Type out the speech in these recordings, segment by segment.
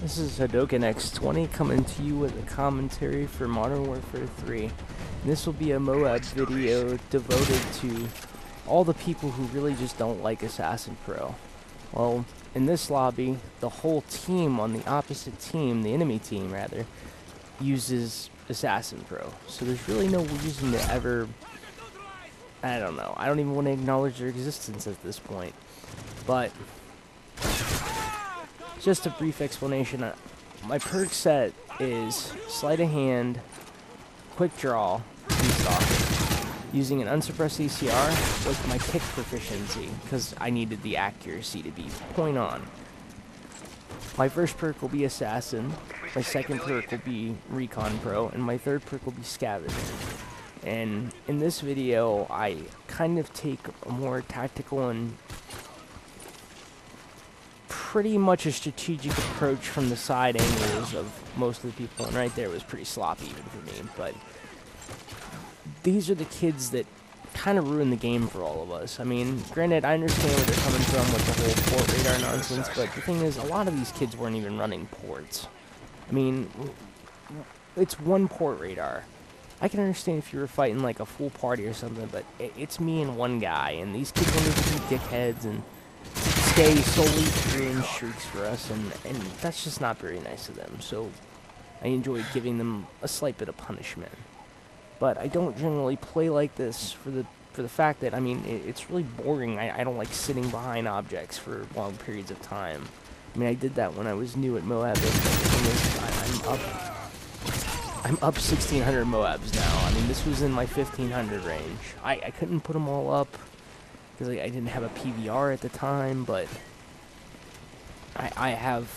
This is Hadoken X20 coming to you with a commentary for Modern Warfare 3. And this will be a Moab video devoted to all the people who really just don't like Assassin Pro. Well, in this lobby, the whole team on the opposite team, the enemy team rather, uses Assassin Pro. So there's really no reason to ever, I don't know, I don't even want to acknowledge their existence at this point. But just a brief explanation. My perk set is sleight of hand, quick draw, and stalking. Using an unsuppressed ACR with my kick proficiency, because I needed the accuracy to be point on. My first perk will be Assassin, my second perk will be Recon Pro, and my third perk will be Scavenger. And in this video, I kind of take a more tactical and pretty much a strategic approach from the side angles of most of the people, and right there was pretty sloppy even for me, but these are the kids that kind of ruin the game for all of us. I mean, granted, I understand where they're coming from with the whole port radar nonsense, but the thing is, a lot of these kids weren't even running ports. I mean, it's one port radar. I can understand if you were fighting like a full party or something, but it's me and one guy, and these kids want to be dickheads and stay solely through streaks for us, and that's just not very nice of them. So I enjoy giving them a slight bit of punishment. But I don't generally play like this for the fact that, I mean, it's really boring. I don't like sitting behind objects for long periods of time. I mean, I did that when I was new at Moab. I'm up 1,600 Moabs now. I mean, this was in my 1,500 range. I couldn't put them all up because I didn't have a PVR at the time, but I have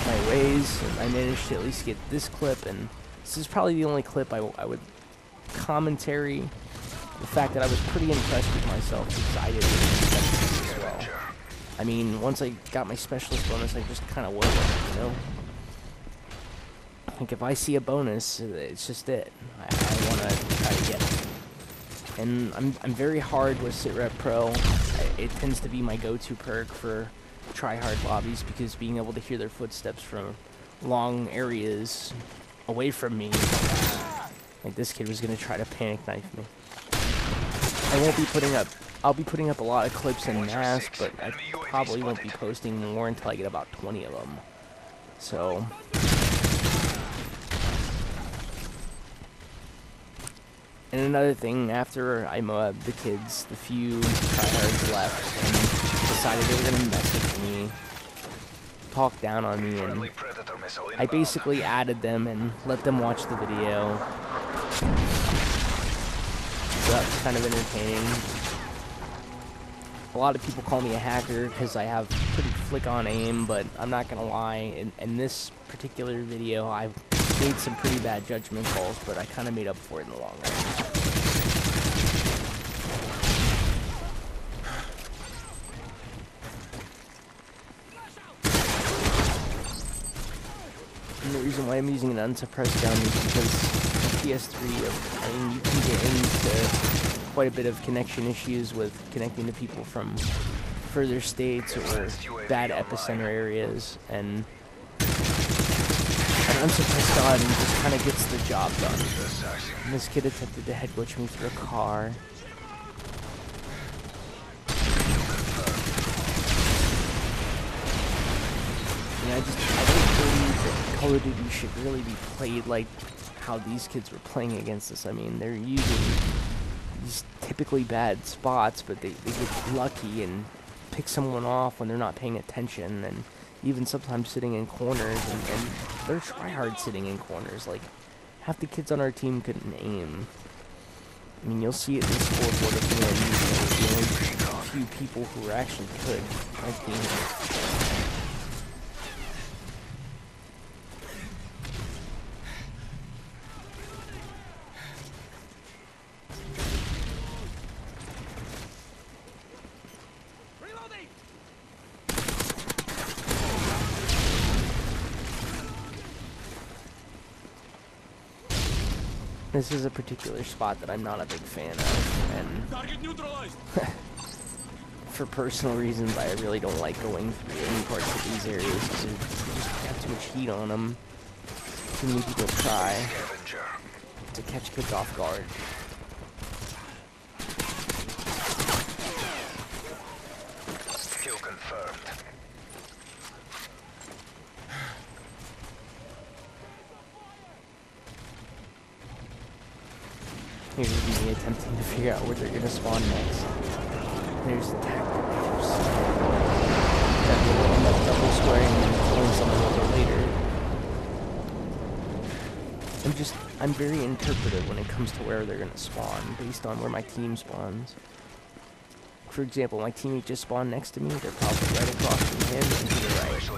my ways, and I managed to at least get this clip, and this is probably the only clip I would commentary the fact that I was pretty impressed with myself because I didn't expect this as well. I mean, once I got my specialist bonus, I just kind of was it, you know? Like, if I see a bonus, it's just it. I want to try to get it. And I'm very hard with Sitrep Pro. It tends to be my go-to perk for try-hard lobbies because being able to hear their footsteps from long areas away from me, like this kid was going to try to panic knife me. I'll be putting up a lot of clips in mass, but I probably won't be posting more until I get about 20 of them. So and another thing, after I Moab the kids, the few tryhards left and decided they were going to mess with me, talk down on me, and I basically added them and let them watch the video. So that was kind of entertaining. A lot of people call me a hacker because I have pretty flick-on aim, but I'm not going to lie, in this particular video, I've made some pretty bad judgment calls, but I kind of made up for it in the long run. And the reason why I'm using an unsuppressed gun is because PS3, I mean, you can get into quite a bit of connection issues with connecting to people from further states or bad epicenter areas, and an unsuppressed gun just kind of gets the job done. And this kid attempted to head glitch me through a car. I don't believe that Call of Duty should really be played like how these kids were playing against us. I mean, they're using these typically bad spots, but they get lucky and pick someone off when they're not paying attention, and even sometimes sitting in corners, and they're tryhard sitting in corners. Like, half the kids on our team couldn't aim. I mean, you'll see it in the scoreboard at the end. The only few people who actually could, like being This is a particular spot that I'm not a big fan of, and for personal reasons, I really don't like going through any parts of these areas because you just got too much heat on them. Too many people try to catch kids off guard. Kill confirmed. Here's me attempting to figure out where they're gonna spawn next. There's the tactics. That will end up double squaring and killing someone a little later. I'm very interpretive when it comes to where they're gonna spawn, based on where my team spawns. For example, my teammate just spawned next to me, they're probably right across from him and to the right.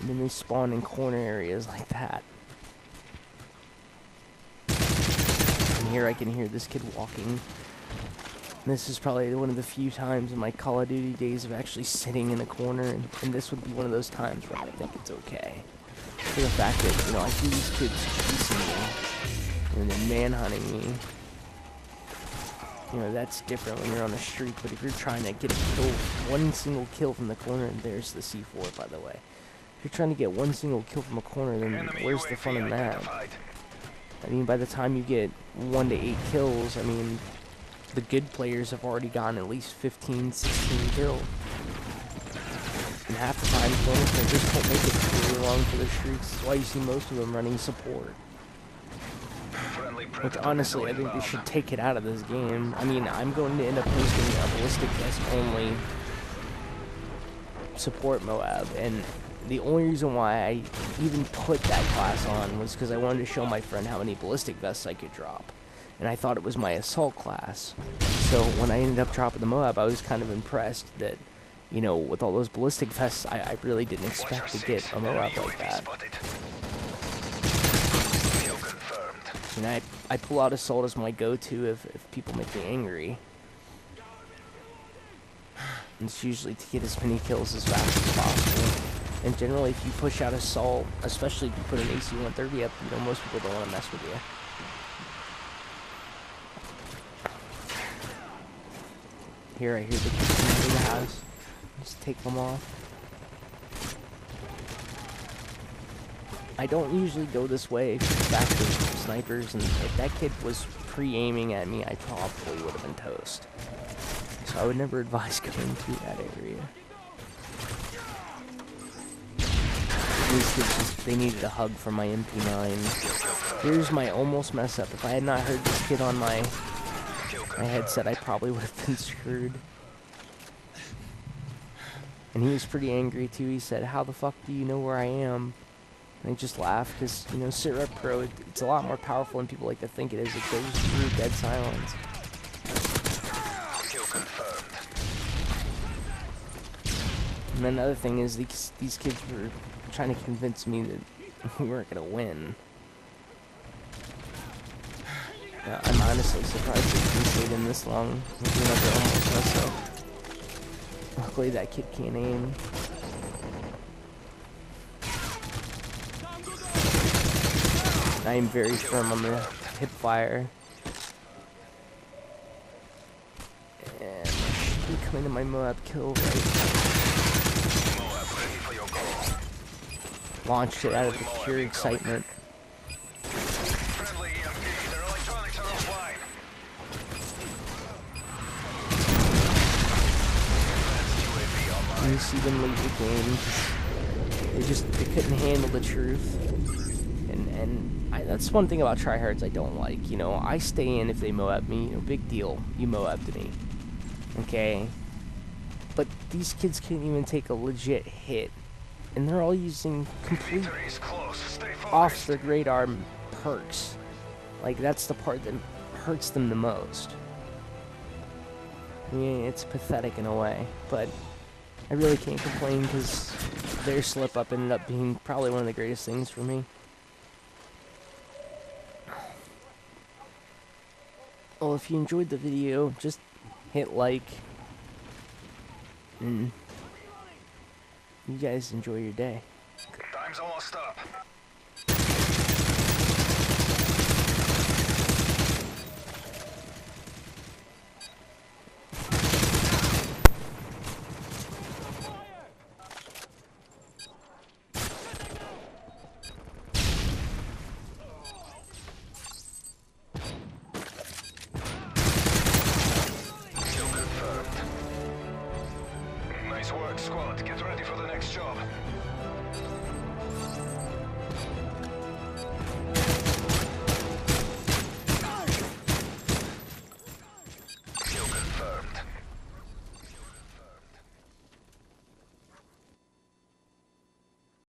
And then they spawn in corner areas like that. And here I can hear this kid walking. This is probably one of the few times in my Call of Duty days of actually sitting in a corner, and this would be one of those times where I think it's okay. For the fact that, you know, I see these kids chasing me, and then manhunting me. You know, that's different when you're on a streak, but if you're trying to get a kill, one single kill from the corner, and there's the C4, by the way. If you're trying to get one single kill from a corner, then where's the fun in that? I mean, by the time you get 1 to 8 kills, I mean, the good players have already gotten at least 15, 16 kills. And half the time, corner players don't make it very long for their streaks. That's why you see most of them running support. Which, honestly, I think they should take it out of this game. I mean, I'm going to end up posting a ballistic vest only support Moab, and the only reason why I even put that class on was because I wanted to show my friend how many ballistic vests I could drop. And I thought it was my assault class. So when I ended up dropping the Moab, I was kind of impressed that, you know, with all those ballistic vests, I really didn't expect to get a Moab like that. And I pull out assault as my go-to if people make me angry. And it's usually to get as many kills as fast as possible. And generally, if you push out assault, especially if you put an AC-130 up, you know, most people don't want to mess with you. Here, I hear the kids in the house. Just take them off. I don't usually go this way back to snipers, and if that kid was pre-aiming at me, I probably would have been toast. So I would never advise going through that area. These kids just, they needed a hug from my MP9. Here's my almost mess up. If I had not heard this kid on my headset, I probably would have been screwed. And he was pretty angry too. He said, "How the fuck do you know where I am?" And I just laughed because, you know, Sitrep Pro, it's a lot more powerful than people like to think it is. It goes through dead silence. And then another thing is these kids were trying to convince me that we weren't going to win. I'm honestly surprised that we stayed in this long with another almost mess up. Luckily that kid can't aim. I am very firm on the hip fire. And he coming to my Moab kill right. Launched it out of the pure excitement. And you see them leave the game. They couldn't handle the truth. And that's one thing about tryhards I don't like. You know, I stay in if they Moab me. You know, big deal. You Moabbed me. Okay? But these kids can't even take a legit hit. And they're all using complete off the radar perks. Like, that's the part that hurts them the most. I mean, it's pathetic in a way, but I really can't complain because their slip up ended up being probably one of the greatest things for me. Well, if you enjoyed the video, just hit like, and you guys enjoy your day. Time's almost up. Nice work, squad. Get ready for the next job.